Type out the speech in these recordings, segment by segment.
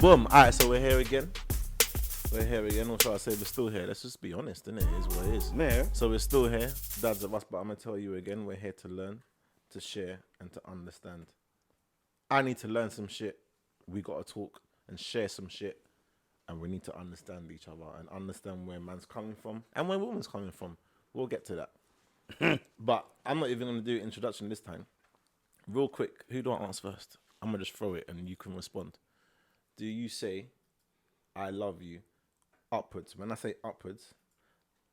Boom. Alright, so we're here again. What shall I say? We're still here. Let's just be honest, innit? It is what it is. Yeah. So we're still here. Dads of us, but I'm going to tell you again, we're here to learn, to share, and to understand. I need to learn some shit. We got to talk and share some shit. And we need to understand each other and understand where man's coming from and where woman's coming from. We'll get to that. But I'm not even going to do an introduction this time. Real quick, who do I ask first? I'm going to just throw it and you can respond. Do you say, I love you, upwards? When I say upwards,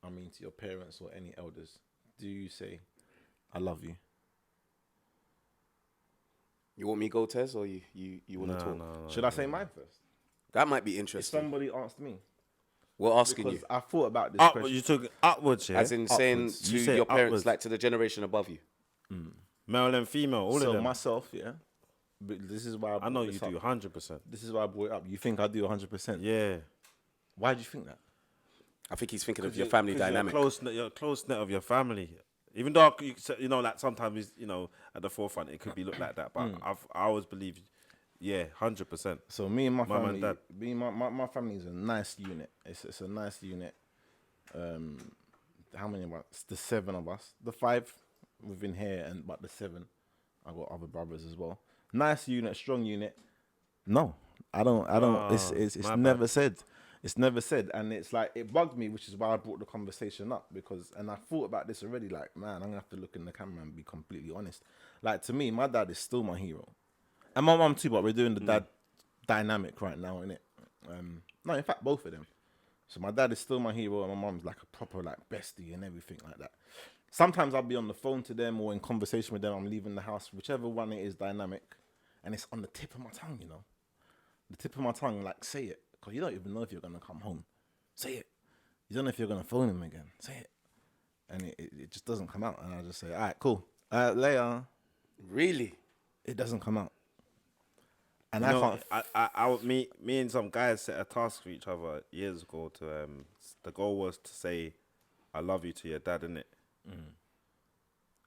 I mean to your parents or any elders. Do you say, I love you? You want me to go, Tez, or you want to talk? No. Should I say mine first? That might be If interesting. somebody asked me. We're asking Because you. I thought about this Upwards, question. you took upwards, yeah? As in saying Upwards. to You say your parents, upwards. like to the generation above you. Male and female, all So of them. myself, yeah. But this is why I know you this do, up. 100%. This is why I brought it up. You think I do 100%? Yeah. Why do you think that? I think he's thinking of your family dynamic. You're a close knit of your family. Even though, like sometimes, at the forefront, it could be looked like that. But I always believe, 100%. So me and my Mum family, and dad. my family is a nice unit. It's a nice unit. How many of us? The 7 of us. The 5 within here, but the 7, I got other brothers as well. Nice unit, strong unit. No, I don't. It's my never bad. said. It's never said, and it's like it bugged me, which is why I brought the conversation up and I thought about this already. Like, man, I'm gonna have to look in the camera and be completely honest. Like, to me, my dad is still my hero, and my mum too. But we're doing the dad dynamic right now, innit? No, in fact, both of them. So my dad is still my hero, and my mum's like a proper like bestie and everything like that. Sometimes I'll be on the phone to them or in conversation with them. I'm leaving the house, whichever one it is, dynamic, and it's on the tip of my tongue, the tip of my tongue. Like, say it. Because you don't even know if you're going to come home. Say it. You don't know if you're going to phone him again. Say it. And it just doesn't come out. And I just say, all right, cool. Later. Really? It doesn't come out. And Me and some guys set a task for each other years ago to, the goal was to say, I love you to your dad, innit?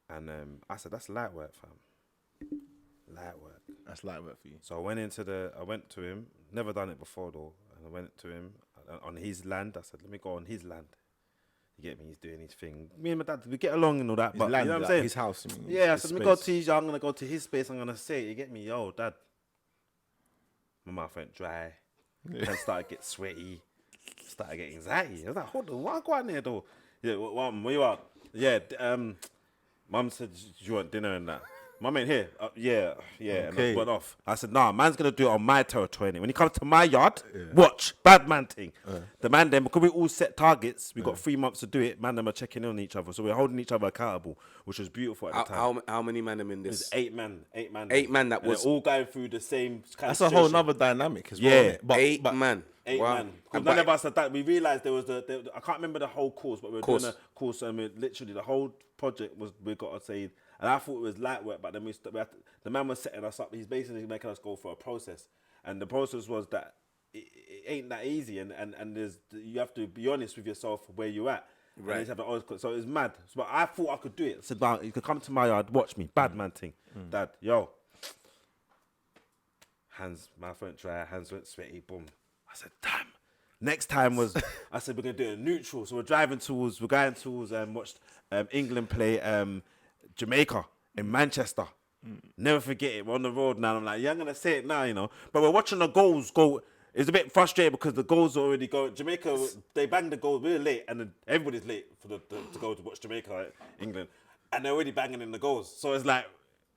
And I said, that's light work, fam. Light work. That's light work for you. So I went to him, never done it before though, and I went to him on his land. I said, let me go on his land. You get me? He's doing his thing. Me and my dad, we get along and all that, His but land, you know what I'm like saying? his house. I mean, Yeah, I his said, let me go space. to I'm going to go to his space, I'm going to say it, you get me? Yo, dad. My mouth went dry, and started get sweaty, started getting anxiety. I was like, hold on, what go on there though? Yeah, where you are? Yeah, mum said, do you want dinner and that? Mum ain't here. Yeah. And I went off. I said, nah, man's going to do it on my territory. When he comes to my yard, watch. Bad man thing. The man then, because we all set targets, we got 3 months to do it, man them are checking in on each other. So we're holding each other accountable, which was beautiful at the time. How many men are in It was this? 8 men. 8 man. 8 man that And was... they're all going through the same kind That's of a whole situation. nother dynamic as well. Yeah. innit? 8 man. 8 Wow. man. 'Cause And none but- of us had that. We realised there was I can't remember the whole course, but we were Course. doing a course and literally the whole project was, we got to say, and I thought it was light work, but then the man was setting us up. He's basically making us go for a process. And the process was that it ain't that easy. And there's, you have to be honest with yourself where you're at. Right. And you have to always, so it was mad. But I thought I could do it. I said, "Nah, you can come to my yard, watch me. Bad man thing. Dad, yo. Mouth went dry, hands went sweaty, boom. I said, damn. Next time was, I said, we're going to do it neutral. So we're going towards, watched England play Jamaica in Manchester. Never forget it. We're on the road now. I'm like, yeah, I'm going to say it now, But we're watching the goals go. It's a bit frustrating because the goals are already going. Jamaica, they banged the goal. We were late, and then everybody's late for to go to watch Jamaica, England. And they're already banging in the goals. So it's like,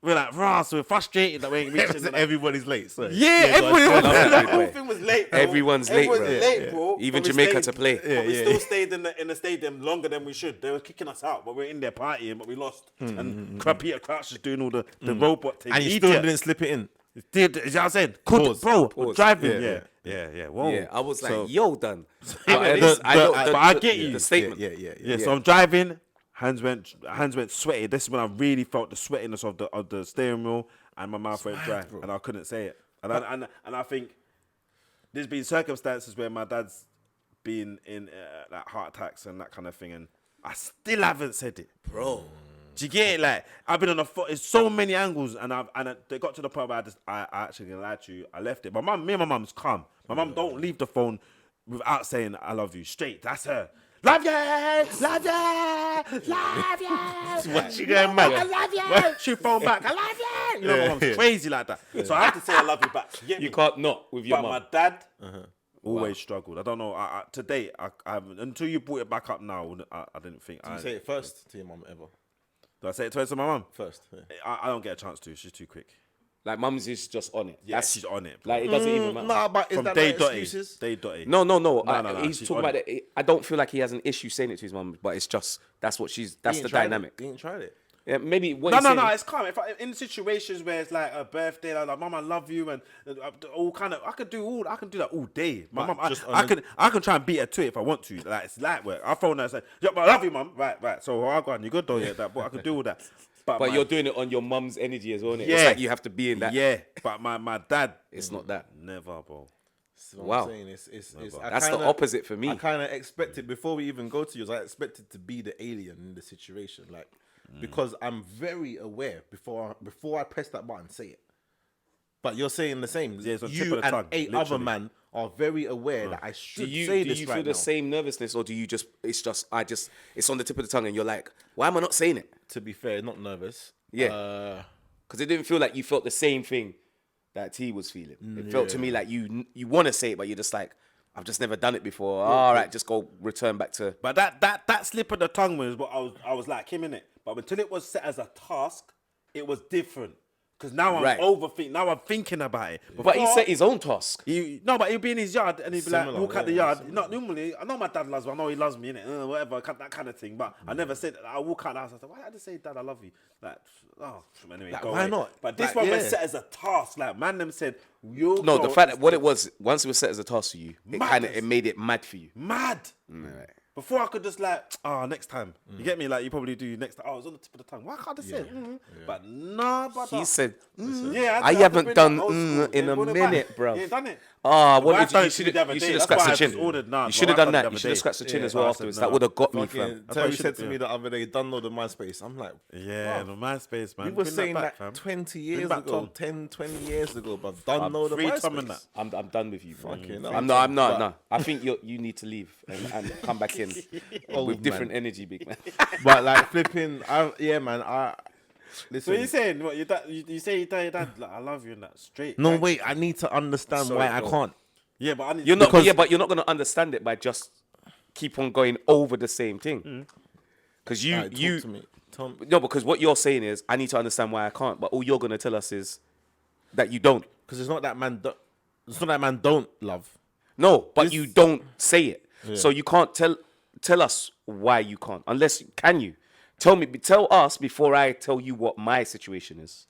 we're like, rah, so we're frustrated that we ain't reaching. Like, Everybody's late. Sorry. everybody was love late. that The whole way. thing was late, bro. Everyone's late, bro. late, bro. Even But we Jamaica stayed- to play. But we still stayed in the stadium longer than we should. They were kicking us out, but we're in there partying, but we lost. And Peter Crouch is doing all the robot thing. And you He still did. didn't slip it in. Did, is that what I said? Pause. Bro, Pause. driving. Yeah, Yeah. Whoa. Yeah, I was like, So- yo, done. Yeah, But at least but I get you. The statement. Yeah. So I'm driving. Hands went sweaty. This is when I really felt the sweatiness of the steering wheel, and my mouth went dry, and I couldn't say it. And I think there's been circumstances where my dad's been in like heart attacks and that kind of thing, and I still haven't said it, Bro. Do you get it? Like, I've been on the phone, it's so many angles, and they got to the point where I actually gonna lie to you, I left it. But me and my mum's calm. My mum don't leave the phone without saying I love you. Straight, that's her. Love you, love you, love you. What, she going mad? I love you. She phone back, I love you. You know, my mum's crazy like that. So I have to say I love you back. You can't not with your But mum. my dad always struggled. I don't know. To date, I haven't, until you brought it back up now, I didn't think. Did you say it first to your mum ever? Do I say it twice to my mum? First. Yeah. I don't get a chance to. She's too quick. Like mums is just on it. Yeah, she's on it. Like it doesn't even matter. Nah, but is From that day not dotty. excuses? Day dotty. No. she's He's talking on about it. I don't feel like he has an issue saying it to his mum, but it's just that's what she's. That's He the ain't tried dynamic. It. He ain't tried it. Yeah, maybe. What No, he's saying- it's calm. If in situations where it's like a birthday, like Mum, I love you, and all kind of, I can do that all day. My But mum, just I can try and beat her to it if I want to. Like it's light work. I phone her and say, "Yo, I love you, Mum." Right. So I go on. You good though? Yeah, that. But I can do all that. But you're doing it on your mum's energy as well, innit? Yeah. It's like you have to be in that. Yeah, but my dad, It's not that. never, bro. That's what Wow. I'm saying. It's That's the opposite for me. I kind of expected, before we even go to yours, I expected to be the alien in the situation. Like, because I'm very aware before I press that button, say it. But you're saying the same. Yeah, it's on tip You of the and tongue, 8 other literally. men are very aware that I should Do say you this feel right the now. same nervousness, or do you just it's on the tip of the tongue and you're like, why am I not saying it? To be fair, not nervous. Yeah. Because it didn't feel like you felt the same thing that T was feeling. It felt to me like you want to say it, but you're just like, I've just never done it before. All right, just go return back to. But that slip of the tongue was what I was like him in it. But until it was set as a task, it was different. Because now I'm Right. now I'm thinking about it. But he Before- set his own task. No, but he'd be in his yard and he'd be like, Similar, walk out the yeah, yard. Not normally, I know my dad loves me. I know he loves me, innit? Whatever, that kind of thing. But I never said, I walk out the house, I said, why did I just say, Dad, I love you? Like, anyway, Like, go why away. not? But this Like, one yeah. was set as a task. Like, man, them said, you'll No, go- the fact that what it was, once it was set as a task for you, it Madness. made it mad for you. Mad. Right. Before I could just like, next time. You get me? Like, you probably do next time. Oh, it's on the tip of the tongue. Why can't I just say it? But nah, brother. He said, yeah, I had to haven't bring done that old school. in a bring it minute, back. bro. Yeah, done it. Ah, My what wife did done you it to should me the other have day. That's scratched why the I chin. just ordered none. You should have My done wife that. done You it should the have other scratched the day. chin Yeah, as well I afterwards. said That no. would have got me, Fucking fam. Terry should said have- to me the other day, downloaded MySpace. I'm like, Yeah, the MySpace, man. we were Bring saying back, that fam. 20 years back ago, Tom. 10, 20 years ago, but download the free Tom and MySpace. that. I'm done with you. Bro. Fucking hell. I'm not. No. I think you need to leave and come back in Old with different man. energy, big man. But like flipping, yeah, man. So Listen. you saying what your dad? You say you tell your dad like I love you and that straight. No, right? wait. I need to understand Sorry, why I go. can't. Yeah, but I need You're not. Because- Yeah, but you're not gonna understand it by just keep on going over the same thing. Because Alright, talk to me. Tell me. no, because what you're saying is I need to understand why I can't. But all you're gonna tell us is that you don't. Because it's not that man. It's not that man don't love. No, but This- you don't say it. So you can't tell us why you can't. Unless can you? Tell us before I tell you what my situation is.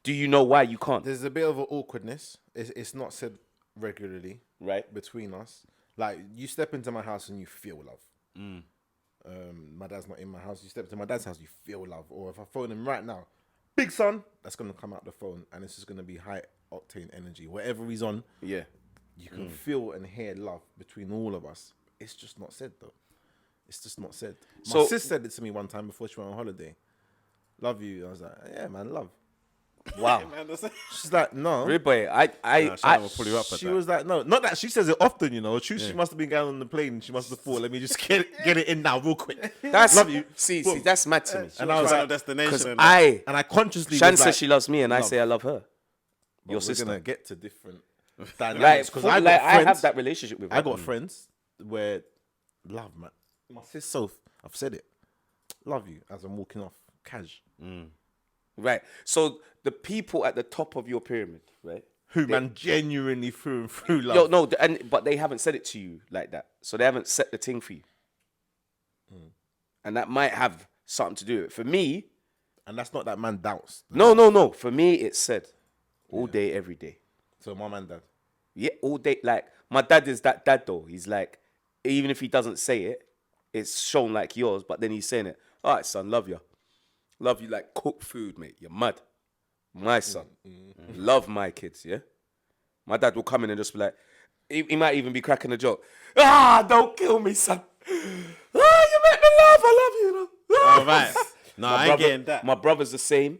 Do you know why you can't? There's a bit of an awkwardness. It's not said regularly, Right. between us. Like you step into my house and you feel love. My dad's not in my house. You step to my dad's house, you feel love. Or if I phone him right now, big son, that's gonna come out the phone, and it's just gonna be high octane energy. Whatever he's on, Yeah. you can feel and hear love between all of us. It's just not said though. It's just not said. My So- sis said it to me one time before she went on holiday. Love you. I was like, yeah, man, love. Wow. Man, that's it. She's like, no. Really, boy, Shannon will pull you up at She that. was like, no, not that she says it often, you know. She must have been going on the plane. She must have thought, let me just get it in now, real quick. that's love you. See, Boom. that's mad to me. And I was Final like, destination. Because and that. and I consciously Shan was says like, she loves me, and I say I love her. but Your we're sister. gonna get to different Like, dynamics because I have that relationship with her. I got friends where love, man. My sis Soph, I've said it. Love you as I'm walking off, cash. Right. So the people at the top of your pyramid, right? Who man genuinely through and through love. Yo, no, but they haven't said it to you like that. So they haven't set the thing for you. And that might have something to do with it. For me, And that's not that man doubts. no. For me, it's said all day, every day. So my man dad. Yeah, all day. Like, my dad is that dad, though. He's like, even if he doesn't say it, it's shown like yours, but then he's saying it. All right, son, love you. Love you like cooked food, mate. You're mad. My son. Love my kids, yeah? My dad will come in and just be like, he might even be cracking a joke. Don't kill me, son. You make me laugh. I love you, you know. All right. No, My I ain't getting that. My brother's the same.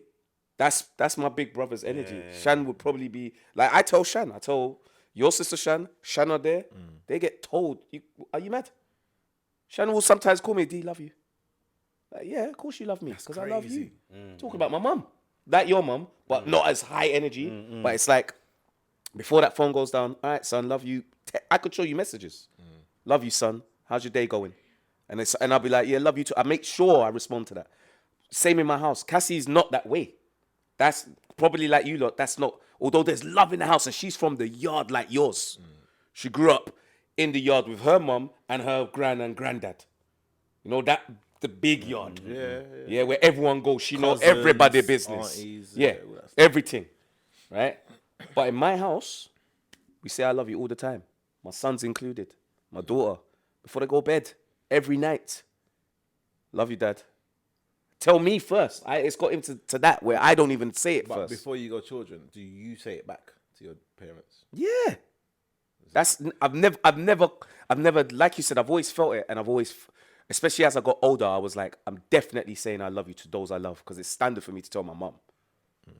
That's my big brother's energy. Shan would probably be like, I tell your sister Shan are there. They get told, are you mad? Shan will sometimes call me, D, love you. Like, yeah, of course you love me because I love you. Talking about my mum, like your mum, but not as high energy. But it's like before that phone goes down. All right, son, love you. I could show you messages. Love you, son. How's your day going? And I'll be like, yeah, love you too. I make sure I respond to that. Same in my house. Cassie's not that way. That's probably like you lot. That's not. Although there's love in the house, and she's from the yard like yours. She grew up in the yard with her mum and her gran and granddad. You know that the big yard. Yeah, where everyone goes. She knows everybody's business. Aunties, Yeah, all that stuff. everything. Right? But in my house, we say I love you all the time. My son's included. My daughter. Before they go to bed. Every night. Love you, Dad. Tell me first. It's got him to that where I don't even say it But first. before you go children, do you say it back to your parents? Yeah. I've never, like you said, I've always felt it, and I've always, especially as I got older, I was like, I'm definitely saying I love you to those I love because it's standard for me to tell my mum.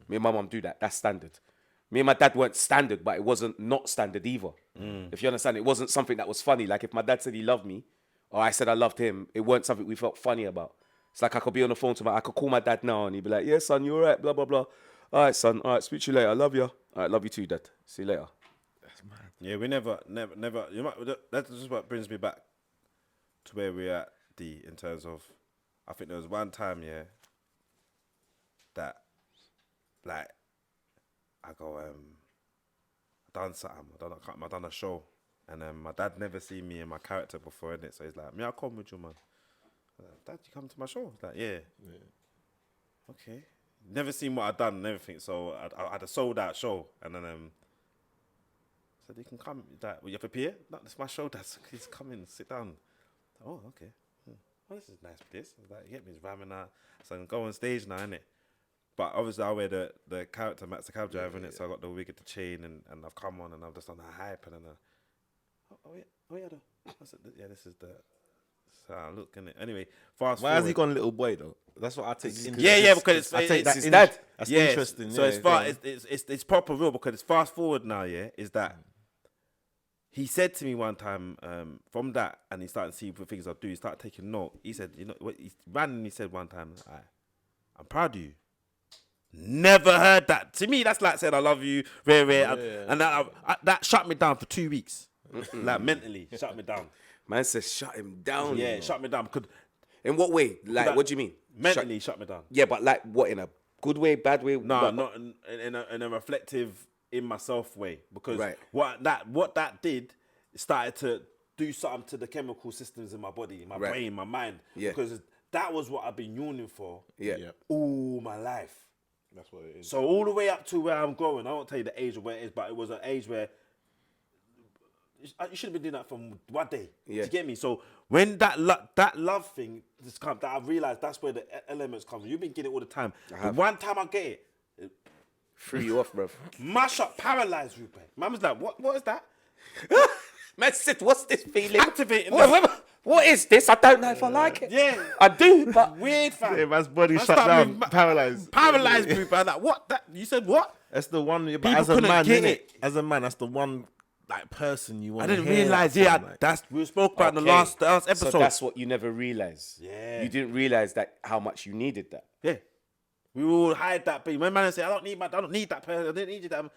Me and my mum do that. That's standard. Me and my dad weren't standard, but it wasn't not standard either. If you understand, it wasn't something that was funny. Like if my dad said he loved me, or I said I loved him, it weren't something we felt funny about. It's like I could be on the phone I could call my dad now and he'd be like, yeah, son, you all right, blah, blah, blah. All right, son, all right, speak to you later. I love you. All right, love you too, Dad. See you later. Yeah, we never. You might. That's just what brings me back to where we're at. In terms of, I think there was one time, that, like, I go, I done something. I done a show, and my dad never seen me and my character before, innit? So he's like, "Me, I'll come with you, man." I'm like, Dad, you come to my show? He's like, yeah. Okay. Never seen what I done and everything, so I had a sold out show, and then said, you can come. That, will you have a beer? No, it's my show, Dad. Please come in, sit down. Oh, okay. Oh, this is nice. This. I was like, get me his ramming out. So I can go on stage now, innit? But obviously, I wear the character, Max the cab driver, innit? So I got the wig at the chain, and I've come on, and I've just done the hype, and then oh yeah, I said, yeah, this is the. So I look, innit? Anyway, fast forward. Why has he gone little boy though? That's what I take. Yeah, because I take that. his dad. That's yeah, interesting. So yeah, it's proper real because it's fast forward now. Yeah, is that he said to me one time from that, and he started to see the things I do. He started taking note. He said, you know, what he randomly said one time, I'm proud of you. Never heard that. To me, that's like saying I love you, and that shut me down for 2 weeks, like mentally shut me down. Man says shut him down. Yeah, shut me down. In what way? Like, what do you mean? Mentally shut me down. Yeah, but like what, in a good way, bad way? No, What- not in a reflective, in myself way. Because Right. what that did, it started to do something to the chemical systems in my body, my Right. brain, my mind. Yeah. Because that was what I've been yearning for Yeah. all my life. That's what it is. So all the way up to where I'm growing, I won't tell you the age of where it is, but it was an age where you should have been doing that from one day. Yeah. To get me. So when that love thing just comes, that I realized that's where the elements come from. You've been getting it all the time. But one time I get it, Threw you off, bro. mash up, paralyzed Rupert. Man was like, what is that? Man said, what's this feeling? Activating. What is this? I don't know if I like it. Yeah. I do, but Weird, fam. Yeah, man's body Man shut started down, moving- paralyzed. Paralyzed Rupert. I'm like, what? That you said what? That's the one. But People as a couldn't man, get innit? it. As a man, that's the one like person you want. I didn't realize. Yeah, that's we spoke about in the last episode. So that's what you never realized. Yeah. You didn't realize that how much you needed that. Yeah. We will hide that bit. When man say, I don't need that person, I didn't need you that.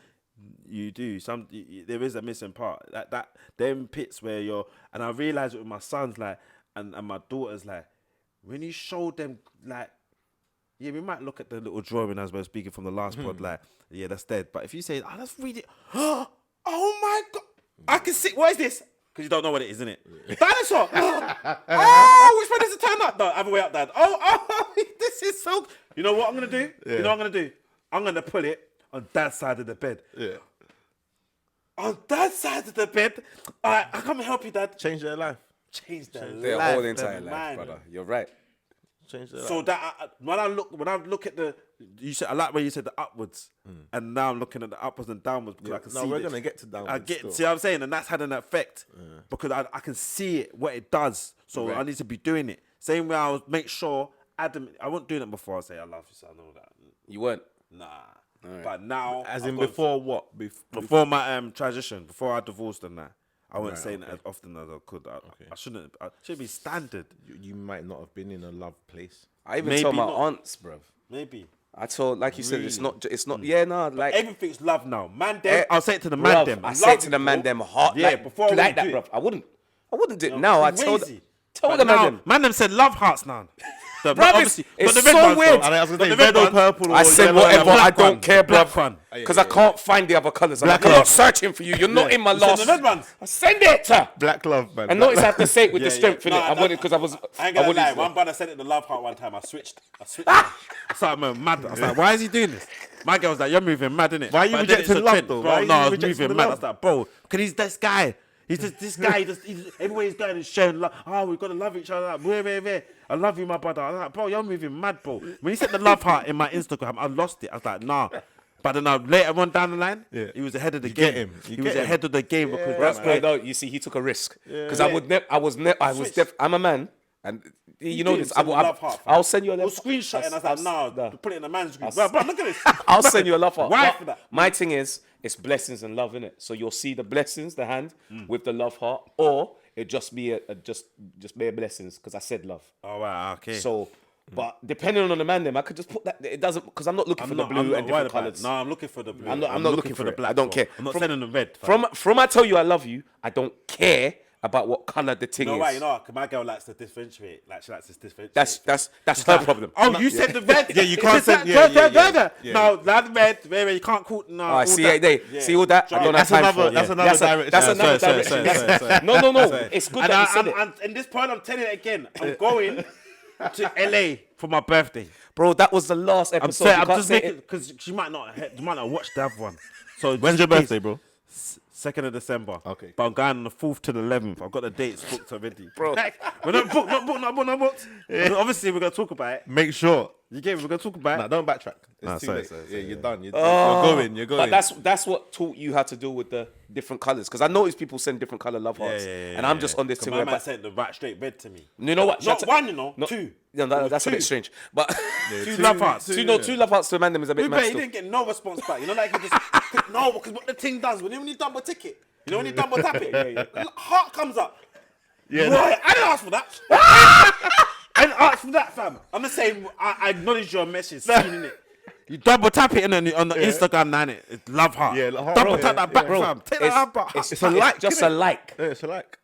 You do. There is a missing part. That them pits where you're, and I realize it with my sons, like, and my daughters, like, when you show them, like, yeah, we might look at the little drawing as we're speaking from the last pod, like, yeah, that's dead. But if you say, let's read it. Oh my God. I can see, what is this? Because you don't know what it is, innit? Dinosaur. Oh, which one is it turn up? No, other way up, Dad. Oh, this is so. You know what I'm gonna do? Yeah. You know what I'm gonna do? I'm gonna put it on Dad's side of the bed. Yeah. On Dad's side of the bed. All right, I come and help you, Dad. Change their life. Change their Their life, whole their entire life, mind. brother. You're right. Change their So life. that when I look at you said I like when you said the upwards, and now I'm looking at the upwards and downwards because I can No, see. we're this. gonna get to downwards. I get still. see what I'm saying, and that's had an effect because I can see it what it does. So I need to be doing it. Same way I will make sure adamant. I wasn't doing it before. I say I love you, son. All that. You weren't. Nah. But now, As I've in gone before what? before my transition, before I divorced and that, I wasn't saying it as often as I could. I shouldn't. I should be standard. You might not have been in a love place. I even Maybe tell my not. aunts, bruv. Maybe. I told, like you said, it's not. Yeah, no, like Everything's love now. Man, them. I'll say it to the man, bruv, them. I say it to the man, them hard. Yeah, like, before I like that, wouldn't do bruv. I wouldn't do it now. I told crazy. the man, them. Man, them said love hearts now. Bruv, it's so weird. I was gonna say the red or one- purple. I or said yellow whatever. and I black don't one. care, Black bruv, one. because I can't find the other colours. I'm Black not love. searching for you. You're not in my You said last. the red ones. Send it. Black love, man. And notice I have to say it with the Yeah, strength in yeah. it. No, I wanted because I was. I ain't gonna wanted lie. to- One brother sent it the love heart one time. I switched. I started mad. I was like, why is he doing this? My girl was like, you're moving mad, innit? Why are you But then it's rejecting a love, trend. though? Bro, Why are you no, I was rejecting moving the mad. I love? was like, bro, because he's this guy. He's just this guy. Everywhere he's going is showing love. Oh, we've got to love each other. Like, where. I love you, my brother. I was like, bro, you're moving mad, bro. When he said the love heart in my Instagram, I lost it. I was like, nah. But then later on down the line, he was ahead of the game. get him. He was ahead of the game because That's great. No, you see, he took a risk because I would never. I'm a man, and you know this. I'll send you a We'll love. screenshot it and I was like, nah, put it in the man's group. Bro, look at this. I'll send you a love heart. Why But for that? My thing is, it's blessings and love, innit? So you'll see the blessings, the hand with the love heart, or it just be just be a blessings because I said love. Oh, wow, okay. So, but depending on the man, then I could just put that. It doesn't because I'm not looking for the blue and different colours. No, I'm looking for the blue. I'm not looking for it. black. I don't care. I'm not sending the red. fam. From I tell you I love you, I don't care about what colour the thing No, is. right, you know, 'cause my girl likes to differentiate. Like, she likes to differentiate. That's her problem. Oh, you said the red. Yeah, you can't send- yeah. No, that red. You can't call. No. I see see all that. I don't have That's time another. for it. That's another direction. That's another Sorry, direction. sorry. No. It's good that you said it. And in this point, I'm telling it again. I'm going to LA for my birthday. Bro, that was the last I'm episode. saying, You I'm can't just say making it. because you might not watch the other one. So When's your birthday, bro? 2nd of December. Okay. But I'm going on the 4th to the 11th. I've got the dates booked already. Bro. Like, we're not booked. But obviously, we're going to talk about it. Make sure. You get me? We're going to talk about Nah, it. don't backtrack. It's Nah, too sorry, late. sorry, Yeah, sorry, you're yeah. done. You're going. You're going. But that's what taught you how to deal with the different colours. Because I noticed people send different colour love hearts. And I'm just on this 'Cause thing my where... man sent the right straight red to me. You know what? Not That's- one, you know. no- Two. Yeah, that's a bit strange. But Two love hearts. two love hearts to a man them is a bit mad He still. didn't get no response back. You know, like he just no, because what the thing does when you double tick it, you know, when you double tap it, heart comes up. Yeah. Right, I didn't ask for that. I didn't ask for that, fam. I'm just saying, I acknowledge your message, seeing it. You double tap it on the Instagram, man. It's love heart. Yeah, heart, double bro, tap that back, Bro, fam. Take that heart back. It's a like, just innit? a like. Yeah, it's a like.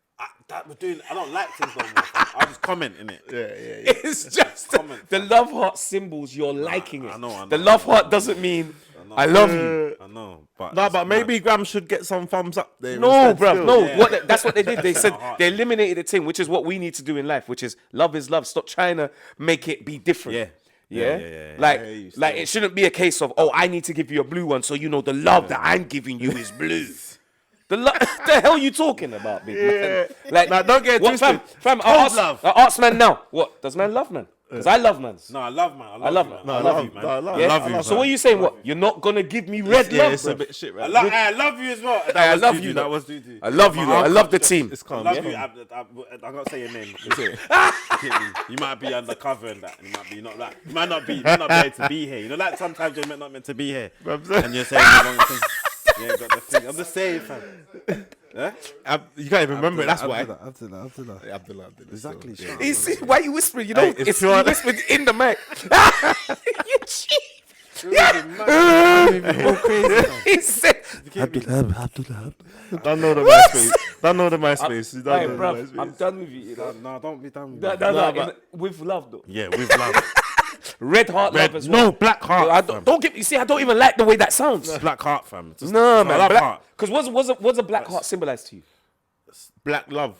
That we're doing. I don't like things no more. Fam. I just comment in it. Yeah. It's just Comment, the love heart symbols. You're liking it. I know. The love heart doesn't mean I love you. I know, but No, it's but mad. maybe Graham should get some thumbs up there. No, instead bruv, still. no. Yeah. That's what they did. They said heart. they eliminated the thing, which is what we need to do in life, which is love is love. Stop trying to make it be different. Yeah. Yeah? Yeah. Like, I hear you like still. it shouldn't be a case of, I need to give you a blue one so you know the love that I'm giving you is blue. The hell you talking about, big man? Like, Nah, don't get it what, twisted. fam, Cold love. I ask man now, what? Does man love man? Because I love man. No, I love man. I love you, man. man. I love you, man. No, I love Yeah? love you, So man. what are you saying? What? You're not going to give me red Yeah, love, it's a bruv? bit shit, I right? love you as well. I love you, That lot. was doo-doo. I love you, lot. I love the team. It's I calm. love yeah? you. I can't say your name. You might be undercover and that. You might be not that. You might not be able to be here. You know, like sometimes you're not meant to be here, and you're saying the wrong thing. You ain't got the thing. I'm just saying, fam. Yeah? You can't even remember it. That's why. Abdullah. Abdullah. Exactly. So, yeah. You see, why you whispering? You know, Hey, it's it's pure- you whispered in the mic. You cheat. He said, Don't know the MySpace. Don't know the MySpace. You "Hey, don't know bro, the MySpace. I'm done with you." No, don't be done with No, that. with love though. Yeah, with love. Red heart love as well. No, black heart. I fam. don't get. You see, I don't even like the way that sounds. Black heart, fam. Just- No, I man. love heart. Because what's a black heart symbolize to you? Black love.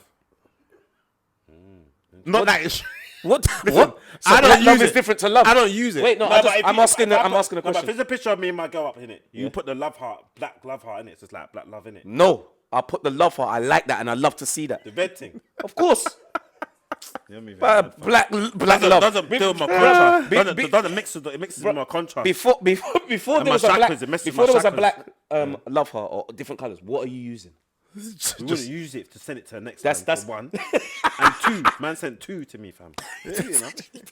Not that it's. What? Listen, What? So I don't black use love it. is different to love. I don't use it. Wait, no. No, but if I'm you- asking. if I I'm put- asking a no, but if question. there's a picture of me and my girl up in it, you put the love heart, black love heart in it. So it's like black love in it. No, I put the love heart. I like that, and I love to see that. The red thing. Of course. Black Black love. doesn't build my contrast. Doesn't mix with it mixes with my contrast. Before And there my was a black, chakras, it messes before with there my was a black love heart or different colors. What are you using? We wouldn't use it to send it to her next That's- time. that's- For one. And two. Man sent 2 to me, fam. 2, you know?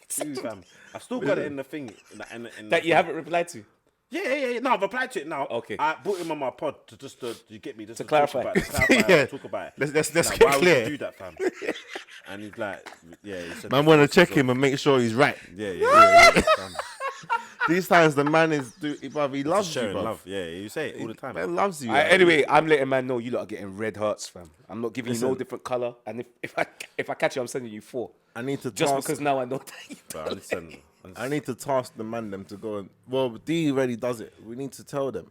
2, fam. I've still got it in the thing. In That the you haven't replied to. Yeah. No, I've applied to it now. Okay. I brought him on my pod to just you get me just to clarify. Talk about it, Yeah. talk about it. Let's Like, get why would clear. you do that, fam? And he's like, yeah. He said Man, want to check him and make sure he's right. Yeah. Fam. These times the man is, bruv, he loves you, Sharing bruv. love. Yeah, you say it all the time. Man loves you. Anyway, I'm letting man know you lot are getting red hearts, fam. I'm not giving you no Listen. different color, and if I catch you, I'm sending you 4. I need to Just task, because now I know that. But listen, I need to task the man them to go and. Well, D already does it. We need to tell them.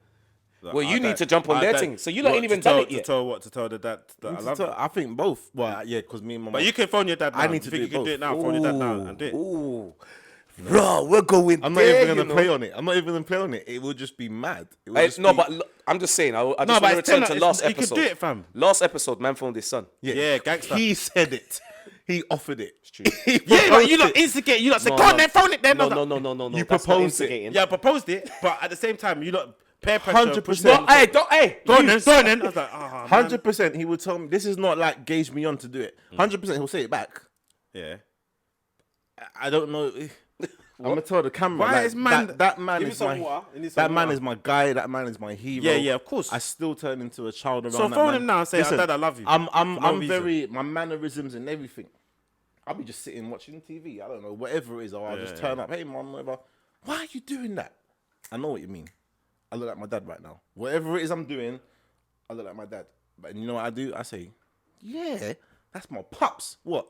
Well, you need to jump on their thing. So you lot ain't even done it yet. To tell the dad that I love you. I think both. Well, yeah, because me and my But mum- you can phone your dad now. I need You to think do you can do both. it now. Phone your dad now and do it. Ooh. Bro, we're going I'm not there, even you gonna know. play on it. I'm not even gonna play on it. It will just be mad. It will Hey, just no, be- but look, I'm just saying. I just No, want but to it's return tenor, to last you can episode. do it, fam. Last episode, man phoned his son. Yeah, gangster. He said it. He offered it. It's true. Yeah, but you not instigate. You not say, No, go on no. then, phone it then. No. I was like, You You that's not proposed it. instigating. Yeah, I proposed it, but at the same time, you not peer pressure. 100%. push No, me. Hey, go on then. I was like, oh, 100%. He would tell me this is not like gauge me on to do it. 100%. He'll say it back. Yeah. I don't know. I'm gonna tell the camera. Why like, is man- that man Give me is some my water. You need some that man water. is my guy. That man is my hero. Yeah, of course. I still turn into a child around. So that phone man. him now and say, Listen, Dad, I love you. I'm For no reason. very my mannerisms and everything. I'll be just sitting watching TV. I don't know whatever it is, or I'll just turn up. Hey, mom, whatever. Why are you doing that? I know what you mean. I look like my dad right now. Whatever it is I'm doing, I look like my dad. But you know what I do? I say, yeah, that's my pops. What?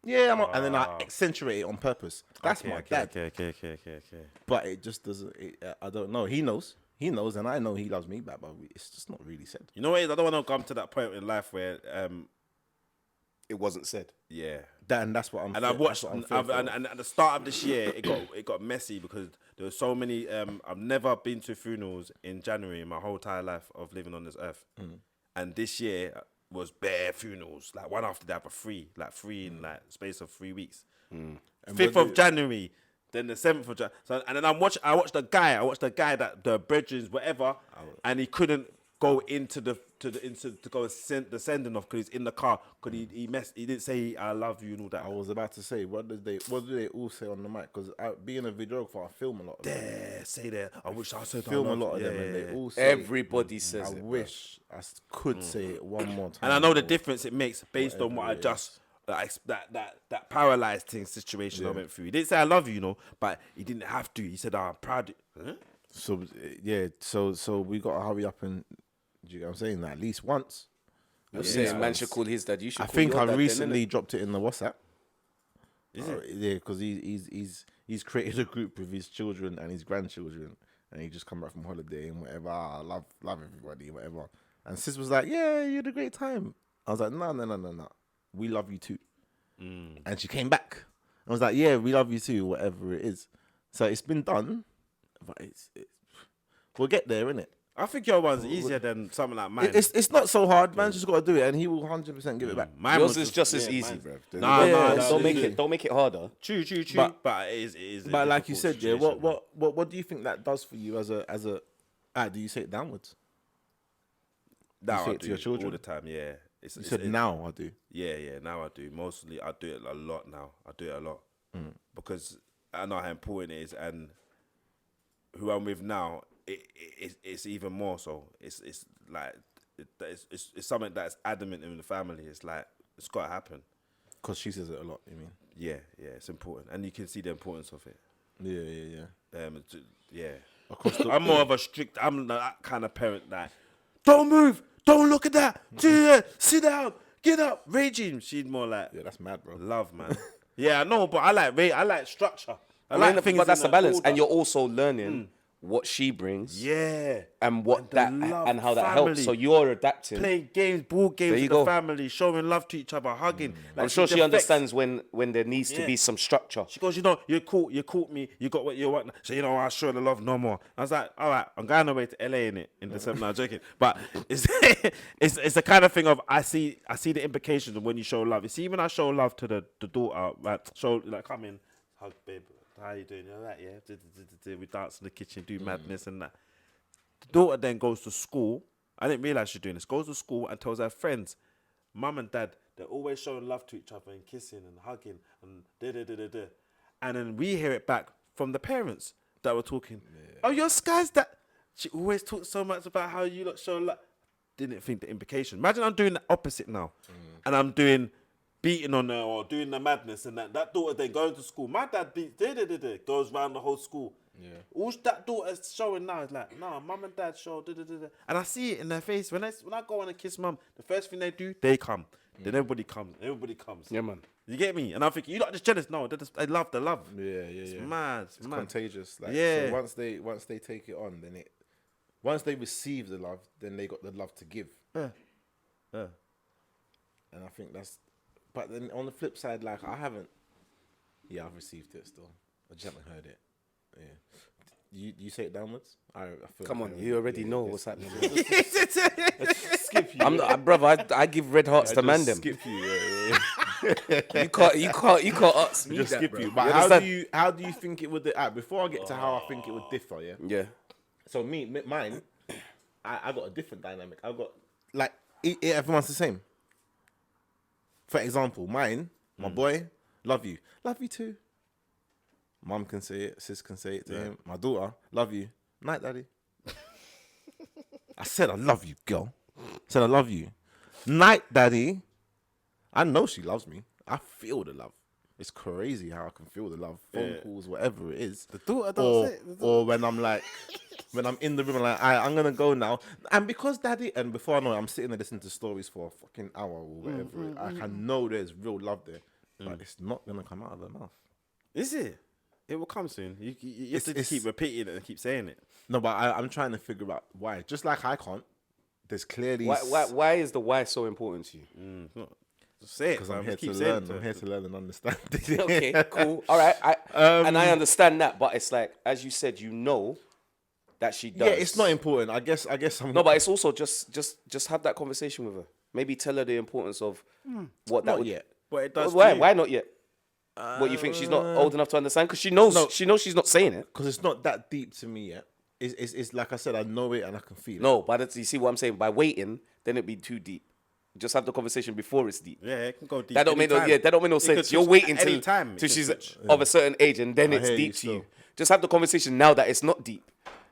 Yeah, and then I accentuate it on purpose. That's my dad. Okay. But it just doesn't. I don't know. He knows, and I know he loves me back. But it's just not really said. You know what it is? I don't want to come to that point in life where, It wasn't said. yeah. And that's what I'm. And I've watched, and at the start of this year, it got messy because there were so many. I've never been to funerals in January in my whole entire life of living on this earth, and this year was bare funerals, like one after the other, three in like space of 3 weeks. 5th of January, then the 7th of January. So, and then I watched the guy that the brethrens whatever, and he couldn't go into to go and send the sending off because he's in the car because he didn't say I love you and all that. I was about to say, what do they all say on the mic? Because being a videographer, I film a lot of them. Say that. I wish I said Film I a love lot of you. them, Yeah, and yeah, they yeah. all say. Everybody says I it. wish I could say it one more time. And I know the bro. difference it makes based on what I Whatever it just that paralyzed thing situation I went through. He didn't say I love you, but he didn't have to. He said, I'm proud. Huh? So yeah, so we got to hurry up and. Do you get what I'm saying? At least once. You're saying man should call his dad. You should. I call think your I dad then, recently dropped it in the WhatsApp. Is it? Yeah, because he's created a group with his children and his grandchildren, and he just come back from holiday and whatever. I love everybody, whatever. And sis was like, "Yeah, you had a great time." I was like, "No. We love you too." And she came back. I was like, "Yeah, we love you too, whatever it is." So it's been done, but we'll get there, innit? I think your one's easier than something like mine. It's not so hard, man. Just got to do it, and he will 100% give it back. Mine Yours was is just as yeah, easy, mine- bro. Nah, Don't make it harder. True. But it is. a But like you difficult said, yeah, situation. what do you think that does for you as a do you say it downwards? Now say I it to do your children? all the time. Yeah, You said now I do. Yeah. Now I do. Mostly, I do it a lot now. I do it a lot because I know how important it is, and who I'm with now, it's even more so. It's like it's something that's adamant in the family. It's like it's got to happen. Because she says it a lot, you mean? Yeah, it's important, and you can see the importance of it. Yeah. Yeah. Across the, I'm more of a strict. I'm that kind of parent that don't move, don't look at that, do that, sit down, get up, raging. She's more like yeah, that's mad, bro. love, man. Yeah, I know, but I like structure. I I like mean, things. but that's in the balance, order. and you're also learning what she brings, yeah, and what the that love, and how that family. helps. So you're adapting. playing games, ball games There you with go. the family, showing love to each other, hugging. I'm Like, sure she deflects. understands when there needs to Yeah. be some structure. She goes, you caught me, you got what you want. So, I'll show the love no more. I was like, all right, I'm going away to LA in December. No, I'm joking. But it's it's the kind of thing of I see the implications of when you show love. You see, when I show love to the daughter, come in, hug, babe, how you doing? You all right, yeah? We dance in the kitchen, do madness and that. The daughter then goes to school I didn't realize she's doing this. Goes to school and tells her friends, mum and dad, they're always showing love to each other and kissing and hugging and da. And then we hear it back from the parents that were talking. Yeah. Oh, your Sky's that. She always talks so much about how you lot show love. Didn't think the implication. Imagine I'm doing the opposite now, and I'm doing beating on her or doing the madness and that. That daughter then going to school. My dad beats goes around the whole school. Yeah. All that daughter's showing now is like, nah, mum and dad show and I see it in their face when I go on and kiss mum. The first thing they do, they come. Then everybody comes. Yeah, man. You get me? And I'm thinking, you're not just jealous. No, they love the love. Yeah. It's mad. It's contagious. Like, yeah. So once they take it on, then once they receive the love, then they got the love to give. Yeah. And I think but then on the flip side, like I've received it still. I just haven't heard it. Yeah. You say it downwards? I feel Come like on, you already know what's happening. Skip you. I'm not, brother. I give red hearts to man them. Skip you. Yeah. You can't ask me Just that, skip bro. you. But how do you think it would? Before I get to how I think it would differ, yeah. Yeah. So mine, I got a different dynamic. I got like everyone's the same. For example, mine, my boy, love you too. Mum can say it, sis can say it to him. My daughter, love you, night, daddy. I said I love you, girl. I said I love you, night, daddy. I know she loves me. I feel the love. It's crazy how I can feel the love. Phone calls, whatever it is. The daughter don't say it. Or when I'm like, when I'm in the room, I'm like, I'm going to go now. And because daddy, and before I know it, I'm sitting there listening to stories for a fucking hour or whatever. I can know there's real love there. But it's not going to come out of her mouth. Is it? It will come soon. You have to keep repeating it and keep saying it. No, but I'm trying to figure out why. Just like I can't, there's clearly... Why is the why so important to you? Say it. Because I'm here to learn. I'm here to learn and understand. Okay, cool. All right. And I understand that, but it's like, as you said, you know that she does. Yeah, it's not important. I guess I'm... No, but it's also just have that conversation with her. Maybe tell her the importance of what that Not would... yet. But it does. Why not yet? What, you think she's not old enough to understand? Because she knows she's not saying it. Because it's not that deep to me yet. It's like I said, I know it and I can feel it. No, but you see what I'm saying? By waiting, then it'd be too deep. Just have the conversation before it's deep. Yeah, it can go deep. That don't make no sense. You're waiting till she's of a certain age and then it's deep to you. Just have the conversation now that it's not deep.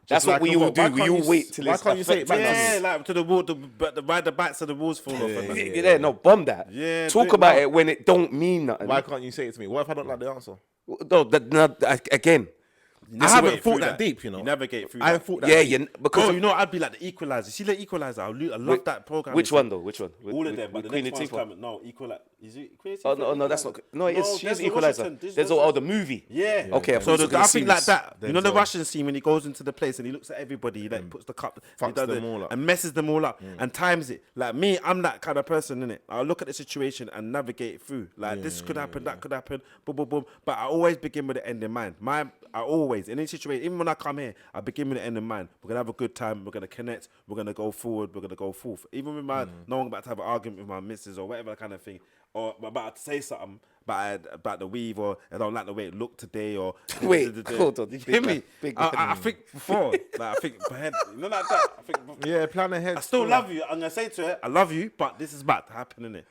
That's what we all do. We all wait till it's... Why can't you say it back to me? Yeah, like to the wall, the backs of the walls fall off. Yeah, no, bomb that. Yeah, talk about it when it don't mean nothing. Why can't you say it to me? What if I don't like the answer? No, again... I haven't thought that deep, you know. You navigate through I haven't thought that deep. Because... Oh, you know, I'd be like the Equalizer. See the Equalizer? I love that program. Which one, though? Which one? All of them, but the next one's coming. No, Equalizer. Is it Queen Oh, no, that's not... No, it is. She's Equalizer. There's the movie. Yeah. Okay, so I think like that. You know the Russian scene when he goes into the place and he looks at everybody, he like puts the cup... Fucks them all up. And messes them all up and times it. Like me, I'm that kind of person, innit? I'll look at the situation and navigate it through. Like this could happen, that could happen, boom, boom, boom. But I always begin with the end in mind. I always, in any situation, even when I come here, I begin with the end in mind. We're going to have a good time. We're going to connect. We're going to go forward. We're going to go forth. Even with no one about to have an argument with my missus or whatever kind of thing. Or I'm about to say something about the weave or I don't like the way it looked today or... Wait, hold on. You hear me? I think before. Like, I think ahead. You know like that? I think yeah, plan ahead. I still love you. I'm going to say to her, I love you, but this is about to happen, innit?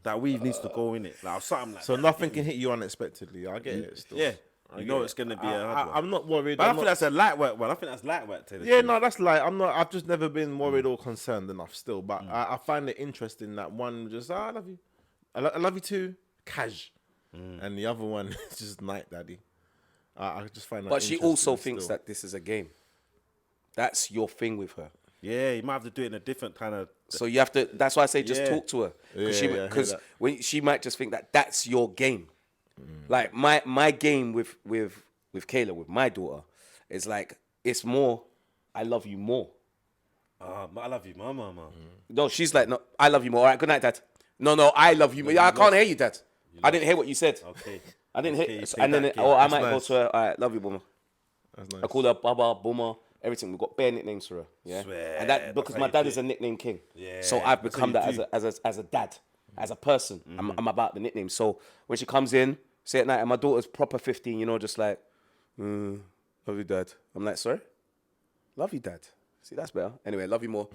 That weave needs to go in it. Like, something like so that. nothing can hit you unexpectedly. I get it still. Yeah. You know it's gonna be a hard one. I'm not worried. But I think that's a light work one. I think that's light work. Yeah, no, that's light. I've just never been worried or concerned enough still. But I find it interesting that one just, I love you. I love you too. Cash. And the other one is just night, daddy. I just find that. But she also thinks that this is a game. That's your thing with her. Yeah, you might have to do it in a different kind of... So you have to... That's why I say just talk to her. Because when she might just think that that's your game. Like my game with Kayla, with my daughter, is like, it's more, I love you more. I love you, mama. No, she's like, no, I love you more. All right, good night, Dad. No, I love you more. I can't hear you, Dad. I didn't hear what you said. Okay. I didn't hear. And then, I might go to her. All right, love you, Boomer. That's nice. I call her Baba, Boomer, everything. We've got bare nicknames for her. Yeah. Swear, And that because my dad is a nickname king. Yeah. So I've become that as a dad, as a person. I'm about the nickname. So when she comes in, say at night, and my daughter's proper 15, you know, just like, love you, Dad. I'm like, sorry? Love you, Dad. See, that's better. Anyway, love you more.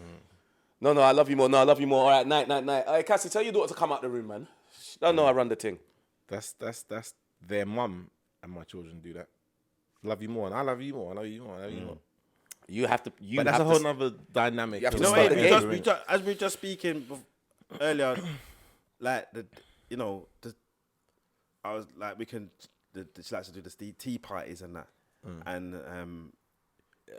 No, I love you more. No, I love you more. All right, night. Hey, Cassie, tell your daughter to come out the room, man. She don't know I run the thing. That's their mum and my children do that. Love you more, and I love you more. I love you more. I love you more. You have to. But that's a whole nother dynamic. You have to No, start wait, the game. as we were just speaking earlier, like I was like, she likes to do the tea parties and that, and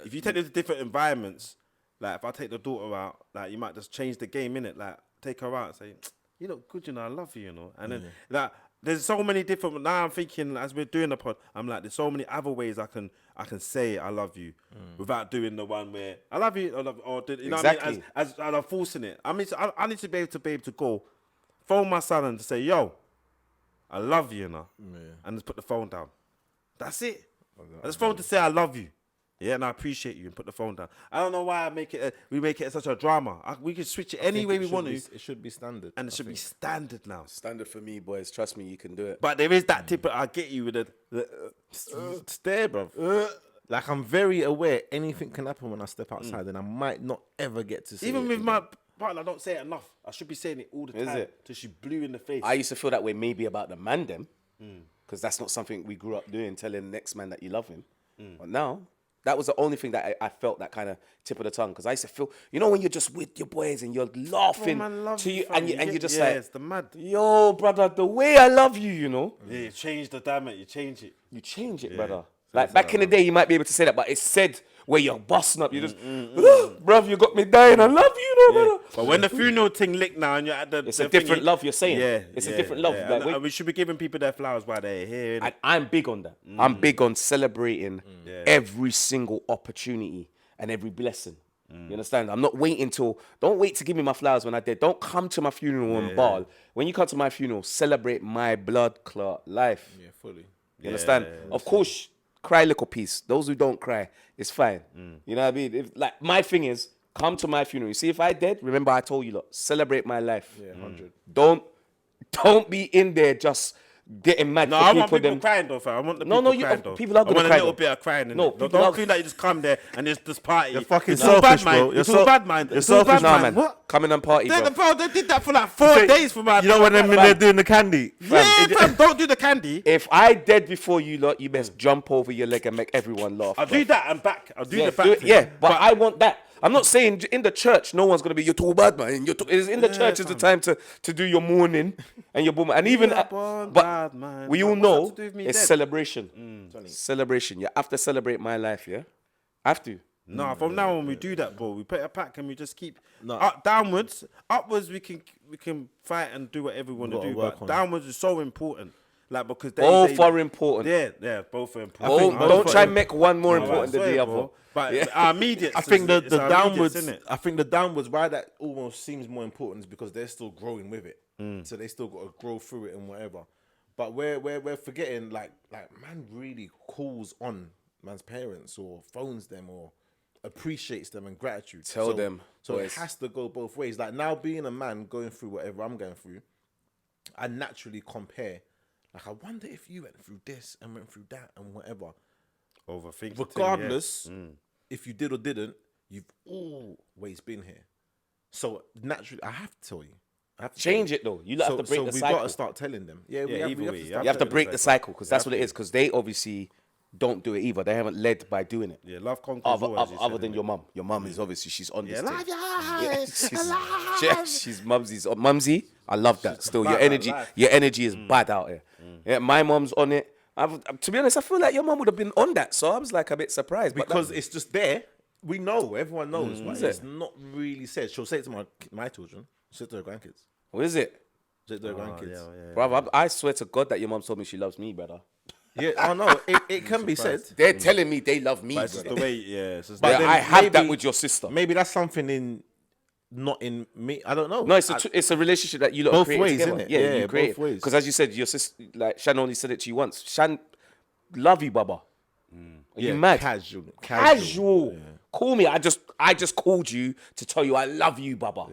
if you take them to different environments, like if I take the daughter out, like you might just change the game, innit? Like take her out and say, you look good, I love you, and then like. There's so many different. Now I'm thinking as we're doing the pod, I'm like, there's so many other ways I can say I love you without doing the one where I love you, or you know what I mean? As I'm forcing it. I mean, I need to be able to go, phone my son and say, yo, I love you, and just put the phone down. That's it. I just phone to say I love you. Yeah, and I appreciate you, and put the phone down. I don't know why we make it such a drama. We can switch it any way we want to. It should be standard. And it should be standard now. Standard for me, boys. Trust me, you can do it. But there is that tip. I get you with the stare, bro. Like I'm very aware anything can happen when I step outside, and I might not ever get to see. Even it with again. my partner, I don't say it enough. I should be saying it all the time. it? Till she blew in the face. I used to feel that way maybe about the man them, because that's not something we grew up doing, telling the next man that you love him. But now, that was the only thing that I felt that kind of tip of the tongue, because I used to feel, you know, when you're just with your boys and you're laughing to you, and you're just like, it's the mad. yo, brother, the way I love you, you know. Yeah, you change the dynamic. You change it. You change it, brother. Like back in the day, you might be able to say that, but it's said where you're busting up. You just, bruv, you got me dying. I love you, brother. But when the funeral thing licked now, and you're at the, It's a different love you're saying. Yeah, It's a different love. Yeah. Like, And we should be giving people their flowers while they're here. and I'm big on that. I'm big on celebrating every single opportunity and every blessing. You understand? I'm not waiting don't wait to give me my flowers when I'm dead. Don't come to my funeral and bawl. When you come to my funeral, celebrate my blood clot life. Yeah, fully. You understand? Of course, cry little piece. Those who don't cry, it's fine. You know what I mean? Like my thing is, come to my funeral. You see, if I dead, remember I told you, look, celebrate my life. Yeah, 100. Don't be in there just getting mad. No, for I want people them. crying though, fam. I want the No, people no, crying though. people are gonna I want cry a little though. bit of crying. No, Innit? people Don't are- feel like you just come there and it's this party. You're fucking It's all bad selfish, mind. bro. It's all bad mind. You're It's all selfish, bad Nah, mind. man. What? Come in and party, bro. They did that for like 4 days for my. You know when they're doing the candy? Yeah, fam, don't do the candy. If I dead before you lot, you best jump over your leg and make everyone laugh. I'll bro. do that and back. I'll do Yeah, the back. do it, thing. yeah, but I want that. I'm not saying in the church, no one's gonna be you're too bad, man. It's in the church is the time to do your mourning and your boom. And even, born but bad, man. we all What's know that to do with me it's dead? celebration. Celebration. You have to celebrate my life. Yeah, have to. No, from now on we do that, bro. We put a pack and we just keep downwards. Upwards we can fight and do whatever we want to Gotta do, work but on downwards is so important. Like because Both are important. Yeah, both are important. Don't try and make one more No, important I than the swear, other. bro. But our immediate. I think the it's our downwards. immediates, innit? I think the downwards. Why that almost seems more important is because they're still growing with it, so they still got to grow through it and whatever. But we're forgetting like man really calls on man's parents or phones them or appreciates them and gratitude. Tell them, So boys. it has to go both ways. Like now being a man going through whatever I'm going through, I naturally compare. Like I wonder if you went through this and went through that and whatever. Overthinking. Regardless, if you did or didn't, you've always been here. So naturally, I have to tell you. I have to Change it though. You have to break the we've cycle. got to start telling them. Yeah, we either have way, to yeah. start You have to telling break them. the cycle because that's what it is. Because they obviously don't do it either. They haven't led by doing it. Yeah, love conquers Other, all, as you other said, than innit? your mum. Your mum is obviously she's on this. love thing. you. She's mumsy's mumsy. I love that. Still, your about energy, that life. your energy is bad out here. Yeah, my mum's on it. To be honest, I feel like your mum would have been on that. So I was like a bit surprised Because it's just there. We know, everyone knows, but Is it's it? not really said. She'll say it to my children. She'll say it to her grandkids. what is it, Say it to her grandkids. brother? I swear to God that your mum told me she loves me, brother. Yeah, I know. It can be said. They're telling me they love me, But it's just brother. the way, yeah. It's just But Yeah, then I have that maybe- with your sister. Maybe that's something not in me. I don't know. No, it's a relationship that you lot Both create ways, together. innit? Yeah, Yeah, you both create. ways. Because as you said, your sister, like Shan only said it to you once. Shan, love you, Baba. Are you mad? Casual. Yeah. Call me. I just called you to tell you I love you, Baba.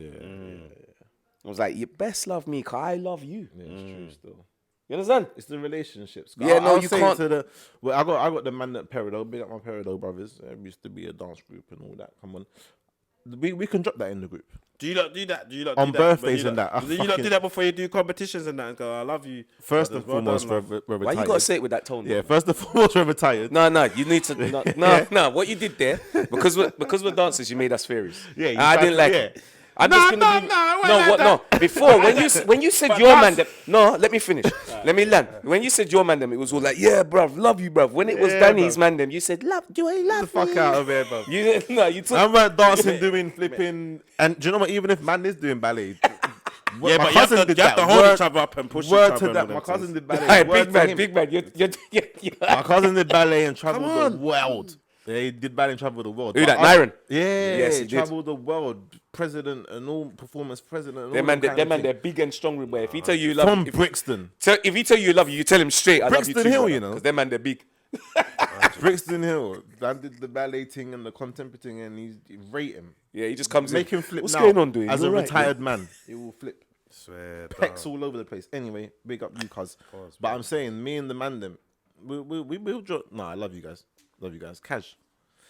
I was like, you best love me, cause I love you. Yeah, it's true still. You understand? It's the relationships. Yeah, no, you say can't- To the, well, I got the man at Peridot. Big up my Peridot brothers. Used to be a dance group and all that. Come on, we can drop that in the group. Do you not do that? Do you not On do that? birthdays Do and that, I Do you not fucking- do that before you do competitions and that and go, I love you? First brothers, and well foremost, done, love. we're Why retired. you gotta say it with that tone? Yeah, though? first and foremost, we're retired. No, you need to. No. What you did there, because we're dancers, you made us fairies. Yeah, you And I tried didn't to- like yeah. it. I'm No, just gonna no, be, no, it no, wasn't what, like no. Before when you said But your man, that's- no, let me finish. Let me land. When you said your man, it was all like, yeah, bruv, love you, bruv. When it was Yeah, Danny's bruv. man, them, you said, love, do I Get love the fuck me? out of here, bro. You took. I weren't dancing, doing flipping, and do you know what? Even if man is doing ballet, Yeah, my but you have cousin to, did you have that. to hold Word- each other up and push each Word other. to and that, all my them cousin things. did ballet. Hey, Word to him. big man, you My cousin did ballet and traveled Come the on. world. Yeah, he did ballet and traveled the world. Who But that, I- Nyron? Yeah, Yes, he he did. traveled the world. President and all performance president. And Them all man, them kind them of man, thing. they're big and strong. Boy. If he tell you you love, From if, Brixton. if he tell you you love you tell him straight. I love you Brixton too, Hill, you know. because them man, they're big. Brixton Hill. Dan did the ballet thing and the contemporary thing, and he rate him. Yeah, he just comes Make in. him flip What's now. going on, doing? As You a alright, retired man, he will flip. Swear, Pecs all over the place. Anyway, big up you, cuz. But I'm saying, me and the man, them, we will drop. Nah, I love you guys. Love you guys. Cash.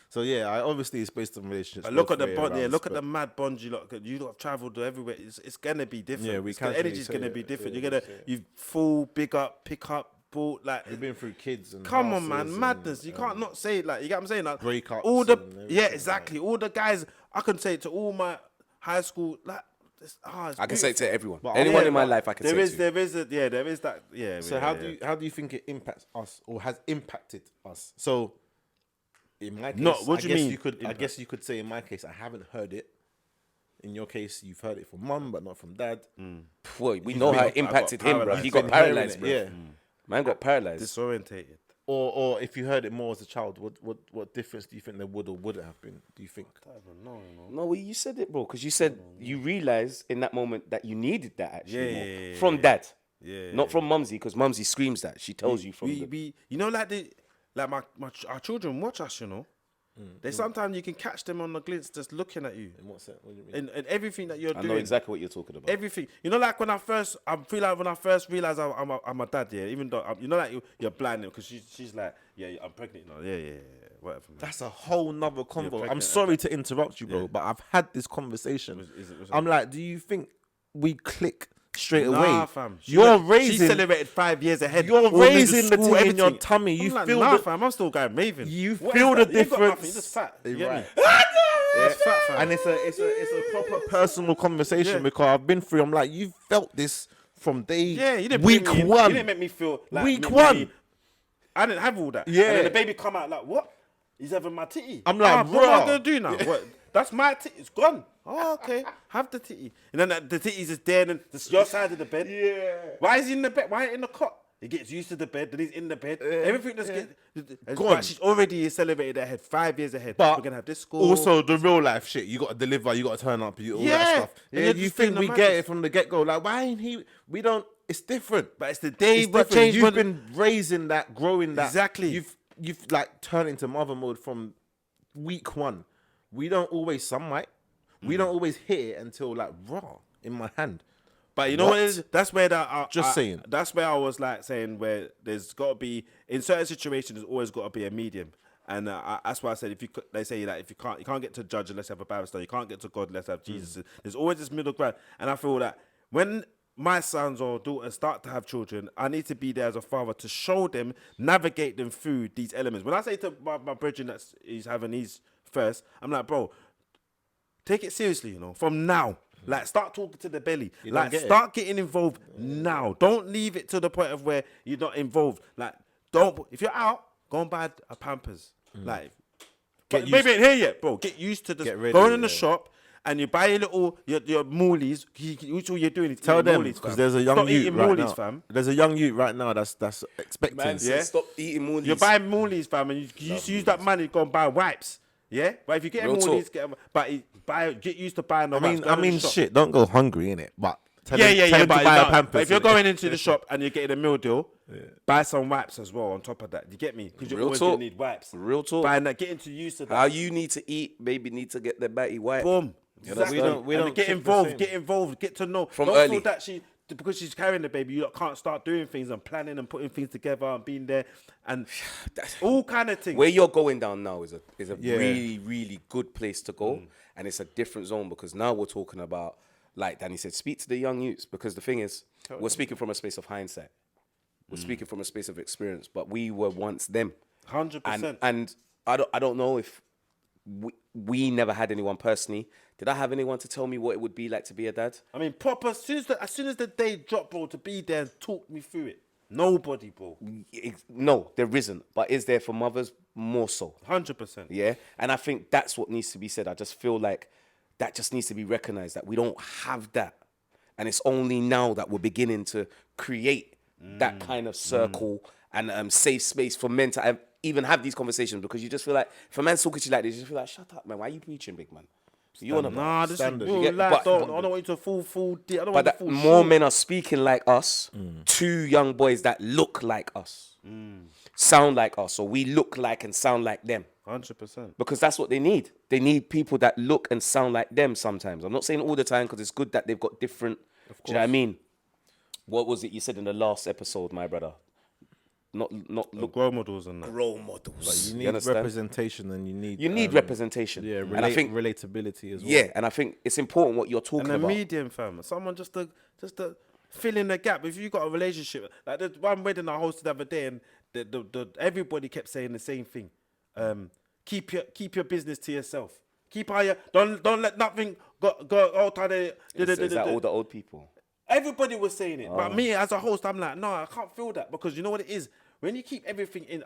So yeah, I obviously it's based on relationships. But look both at the way bond. Yeah, around, look at but- the mad bond you lot. You lot have travelled everywhere. It's gonna be different. Yeah, we It's can't the energy's say gonna it. be different. Yeah, You're gonna you full big up, pick up, bought like. We've been through kids and Come on, man, houses madness. and, You can't not say it like you get what I'm saying. Like, breakups all the and yeah, everything, exactly. All the guys I can say it to all my high school like. It's I can say it to everyone. But Anyone yeah, in my but life, I can There say is, it to. there is a, yeah, there is that, yeah. So yeah, how do you think it impacts us or has impacted us? So in my case, No, what do you mean, I impact? guess you could say in my case, I haven't heard it. In your case, you've heard it from mum, but not from dad. Well, we know how it impacted him, bro. paralysed. He got Been hearing paralyzed, it, bro. yeah. Man got paralyzed. disorientated. Or if you heard it more as a child, what difference do you think there would or wouldn't have been? Do you think? No, well, you said it, bro, because you said you realized in that moment that you needed that actually Yeah, more. yeah, yeah, From yeah. dad. Yeah, Not from mumsy, because mumsy screams that. She tells you from the... you know, like our children watch us, you know. They sometimes you can catch them on the glitz just looking at you, In what sense? What do you mean? and everything that you're I doing. know exactly what you're talking about. Everything, you know, like when I first realized I'm a dad, yeah. Even though you know, like you're blind because she's like, yeah, I'm pregnant, you know, yeah, whatever. Man. That's a whole nother convo. I'm pregnant, sorry to interrupt you, bro, but I've had this conversation. Was it- I'm like, do you think we click straight Nah, away? fam. She Raising. celebrated 5 years ahead. You're all the way to raising the school, thing in your everything. tummy. I'm You like, feel nah, the- fam. I'm still going raving. You What feel is the that? You ain't got nothing, difference. You're just fat. You're You get right. me? It's fat, fam. And it's a proper personal conversation Yeah. because I've been through. I'm like, you felt this from day Yeah, you didn't week bring me in. one. You didn't make me feel like Week me- one. me- I didn't have all that. Yeah. And then the baby come out like, what? He's having my titty. I'm like, what am I bruh. gonna do now? What? That's my titty. It's gone. Oh, okay. Have the titty. And then the titty's just there, and it's your side of the bed. Yeah. Why is he in the bed? Why ain't in the cot? He gets used to the bed, then he's in the bed. Everything just gets. Gone. But she's already celebrated ahead, 5 years ahead. But we're gonna have this school. also the real life shit. You got to deliver. You got to turn up. All Yeah. that stuff. And Yeah, you're you just think feeling we the get madness. it from the get go? Like, why ain't he? We don't. It's different. But it's the day It's what different. changed. You've when- been raising that, growing that. Exactly. You've like turned into mother mode from week one. We don't always. Some might. We don't always hit it until like raw in my hand. But you know what it is? That's where Saying. That's where I was like saying where there's got to be in certain situations. There's always got to be a medium, and that's why I said they say that if you can't get to judge unless you have a Bible study, you can't get to God unless you have Jesus. There's always this middle ground, and I feel that when my sons or daughters start to have children, I need to be there as a father to show them, navigate them through these elements. When I say to my brethren that he's having these first, I'm like, bro, take it seriously, you know, from now. Like, start talking to the belly. don't Like, get it. start getting involved now. Don't leave it to the point of where you're not involved. Like, if you're out, go and buy a Pampers. Like, Get maybe ain't here yet, bro. Get used to this. Get ready, Going in the yeah. shop and you buy your Moolies. Which all you're doing is Tell eating them Moolies, because fam. there's a young Stop youth eating right Moolies, now. fam. There's a young youth right now that's expecting. Man said, Yeah. stop eating Moolies. You're buying Moolies, fam, and you used to use that money to go and buy wipes. Yeah? But if you get Real Moolies, talk. get used to buying the I wipes. mean, Go to the shop. shit. Don't go hungry in it, but tell Yeah, him- yeah, tell yeah. him to But, buy a but Pampers, if you're innit? going into the shop and you're getting a meal deal, buy some wipes as well on top of that. You get me? Because you're Real always talk. going to need wipes. Real talk. Buying that, getting used to that. How you need to eat, baby need to get the batty white. Boom. Yeah, we don't And think get the involved, same. get involved, get to know. From Don't early. feel that because she's carrying the baby, you lot can't start doing things and planning and putting things together and being there and all kind of things. Where you're going down now is a Yeah. really, really good place to go. And it's a different zone because now we're talking about, like Danny said, speak to the young youths, because the thing is, we're speaking from a space of hindsight. We're speaking from a space of experience, but we were once them. 100%. And I don't know if we never had anyone personally. Did I have anyone to tell me what it would be like to be a dad? I mean, proper, as soon as the day dropped, bro, to be there and talk me through it. Nobody, bro. No, there isn't. But is there for mothers? More so. 100%. Yeah. And I think that's what needs to be said. I just feel like that just needs to be recognized, that we don't have that. And it's only now that we're beginning to create that kind of circle and safe space for men to even have these conversations, because you just feel like, if a man's talking to you like this, you just feel like, shut up, man. Why are you preaching, big man? You want to Nah, this Standard. is You real get- life. but- I don't want you to full deal. I don't But want that to full more shit. men are speaking like us to young boys that look like us, sound like us, or we look like and sound like them. 100%. Because that's what they need. They need people that look and sound like them sometimes. I'm not saying all the time, because it's good that they've got different. Do you know what I mean? What was it you said in the last episode, my brother? Not look, Role models and that. role models. You need understand? representation, and you need representation. Yeah, and I think relatability as well. yeah, and I think it's important what you're talking And a about. medium, fam. Someone just to fill in the gap. If you got a relationship, like the one wedding I hosted the other day, and the everybody kept saying the same thing. Keep your business to yourself. Keep higher. Don't let nothing go out there. Is that all the old people? Everybody was saying it, but me as a host, I'm like, no, I can't feel that, because you know what it is. When you keep everything in,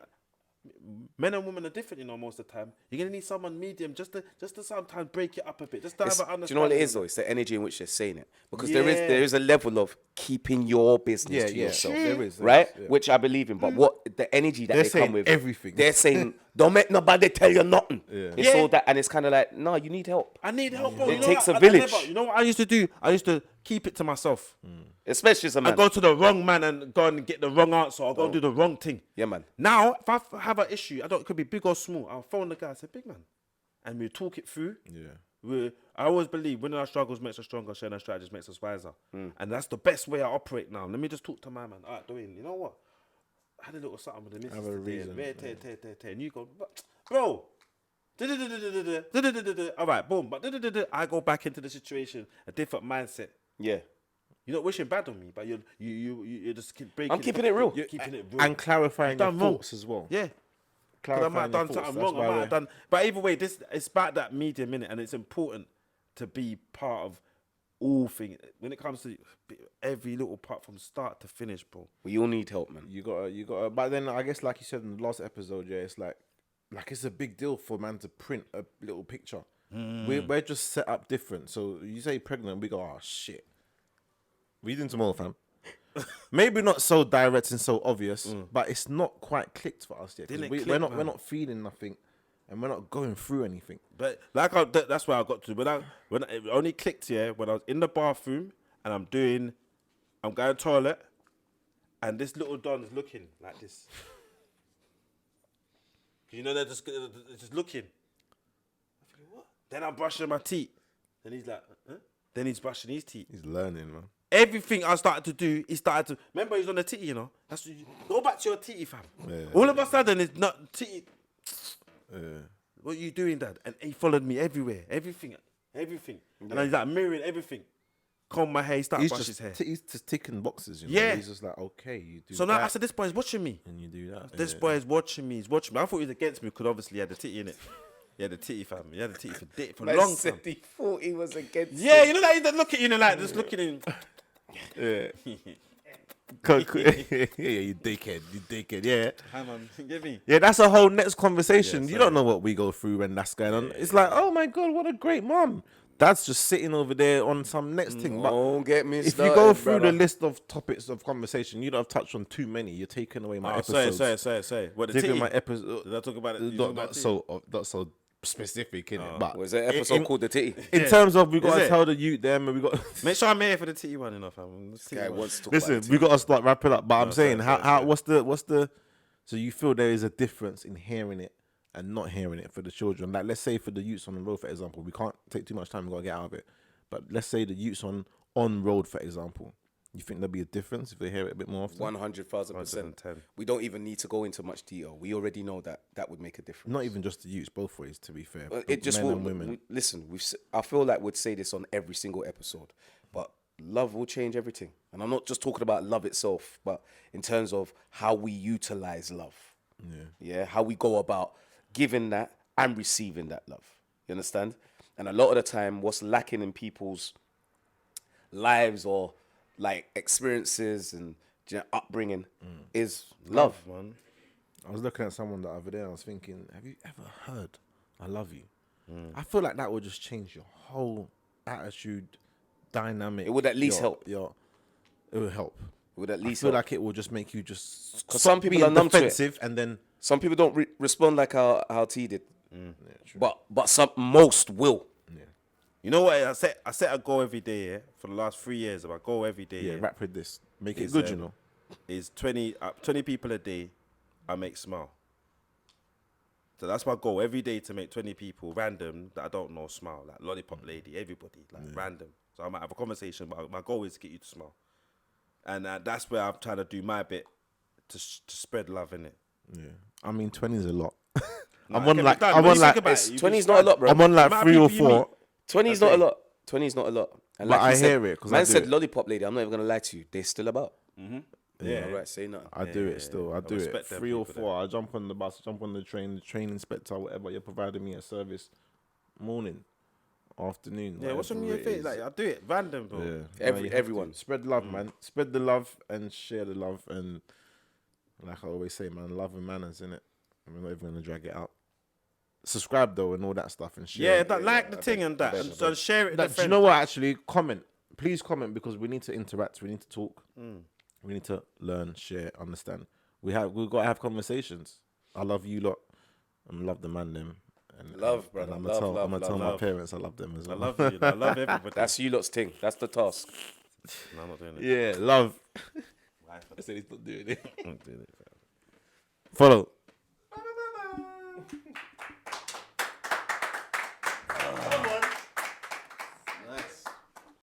men and women are different, you know. Most of the time, you're gonna need someone medium just to sometimes break it up a bit, just to have an Do understanding. you know what it is though? It's the energy in which they're saying it, because Yeah. there is a level of keeping your business to Yeah, yourself, there is, right? yeah. Which I believe in. But what the energy that They're they come saying with, everything. They're saying, don't make nobody tell you nothing. It's Yeah. all that, and it's kind of like, no, you need help, I need help, bro. It You know takes what? a I village. you know what I used to do? I used to keep it to myself. especially as a I man. go to the wrong man and go and get the wrong answer. Or go and do the wrong thing. Yeah, man. Now, if I have an issue, it could be big or small. I'll phone the guy and say, big man, and we talk it through. Yeah. I always believe winning our struggles makes us stronger, sharing our strategies makes us wiser. And that's the best way I operate now. Let me just talk to my man. All right, Dwayne, you know what? I had a little something with the missus Have a today. reason, And you go, bro. All right, boom. But I go back into the situation, a different mindset. Yeah, You're not wishing bad on me, but you just keep breaking. I'm keeping it real. You're keeping it real. And clarifying your done wrong. thoughts as well. Yeah. Because I might have done something wrong. I might have done. But either way, it's about that medium minute, and it's important to be part of all things when it comes to every little part from start to finish, bro. we all need help, man. You gotta. But then I guess, like you said in the last episode, yeah, it's like it's a big deal for man to print a little picture. We're just set up different. So you say pregnant, we go, oh shit. What you doing tomorrow, fam? Maybe not so direct and so obvious, but it's not quite clicked for us yet. 'Cause Didn't we're click, not man. we're not feeling nothing, and we're not going through anything. But that's where I got to. When it only clicked, yeah, when I was in the bathroom and I'm going to the toilet, and this little Don is looking like this. You know, they're just looking. I feel, what? Then I'm brushing my teeth. Then he's like, huh? Then he's brushing his teeth. He's learning, man. Everything I started to do, he started to. Remember, he's on the titty, you know. That's what go back to your titty, fam. Yeah. All of a sudden, it's not titty. Yeah. What are you doing, Dad? And he followed me everywhere, everything. And he's like mirroring everything. Comb my hair, he started He's brush his hair. he's just ticking boxes, you know. Yeah. He's just like, okay, you do. So now that, I said, this boy is watching me. and you do that. This boy is watching me. He's watching me. I thought he was against me because obviously he had the titty in it. He had the titty, fam. He had the titty for a long time. He thought he was against. Yeah, you know that he's looking, you know, like just looking in. Yeah. Yeah, you dickhead. Yeah. Hang on, give me. Yeah, that's a whole next conversation. Yeah, you don't know what we go through when that's going on. It's like, oh my God, what a great mom. Dad's just sitting over there on some next thing. But Don't get me if started, you go through brother. the list of topics of conversation, you don't have touched on too many. You're taking away my Oh, episodes. say. What, the Taking titty? my episode. Did I talk about it? You talk Not, about not titty? not so specific in it. But Was there an episode in, called The Titty? in terms of we got Is to it? tell the youth them, and we got. Make sure I'm here for the titty one, enough, fam. The titty Guy one. wants to talk Listen, about we got to start wrapping up. But I'm saying, sorry. how what's the? So you feel there is a difference in hearing it and not hearing it for the children. Like, let's say for the youths on the road, for example, we can't take too much time. We got to get out of it. But let's say the youths on road, for example, You think there'll be a difference if they hear it a bit more often? 100,000%. 110. We don't even need to go into much detail. We already know that that would make a difference. Not even just the youths, both ways, to be fair. It just men will. and women. Listen, I feel like we'd say this on every single episode, but love will change everything. And I'm not just talking about love itself, but in terms of how we utilize love. Yeah. How we go about giving that and receiving that love. You understand? And a lot of the time, what's lacking in people's lives or like experiences and upbringing is love. Man. I was looking at someone the other day and I was thinking, have you ever heard I love you? I feel like that would just change your whole attitude, dynamic. It would at least help. It would help. It would at least I feel help. like it will just make you just Because some people being are numb to it. defensive and then Some people don't respond like how T did, but most will. You know what? I set a goal every day. Yeah, for the last 3 years, my goal every day. yeah, Yeah, rap with this. Make it is, good, you know. Is 20 people a day. I make smile. So that's my goal every day, to make 20 people random that I don't know smile, like lollipop lady, everybody, like random. So I might have a conversation, but my goal is to get you to smile, and that's where I'm trying to do my bit to spread love in it. Yeah, I mean 20 is a lot. Nah, I'm on it like can be done. I'm When on you like think about it, you 20 is can not a lot, bro. I'm on like amount of 3 or people you 4. 20 is That's not a it. lot. 20 is not a lot. And But like I you said, hear it 'cause I man do said it. lollipop lady. I'm not even gonna lie to you. They're still about. Yeah. All right, say nothing. I do it still. I do it. respect them 3 or people 4. I jump on the bus, jump on the train inspector, whatever. You're providing me a service. Morning, afternoon. Yeah, what's wrong with your whatever it face? is. Like, I do it random, bro. Yeah. No, you have Everyone. to. Spread love, man. Spread the love and share the love. And like I always say, man, love and manners, innit? We're not even gonna drag it out. Subscribe though and all that stuff and share. Yeah, that like the thing and that, and so share it. with That, your do you friends. know what? Actually, comment. Please comment because we need to interact. We need to talk. We need to learn, share, understand. We've got to have conversations. I love you lot. I love the man them. And Love, brother. I'm Love, gonna love, tell my love. parents I love them as I well. love you. I love everybody. That's you lot's thing. That's the task. No, I'm not doing it. Yeah, love. Why? I said he's not doing it. I'm not doing it. Follow.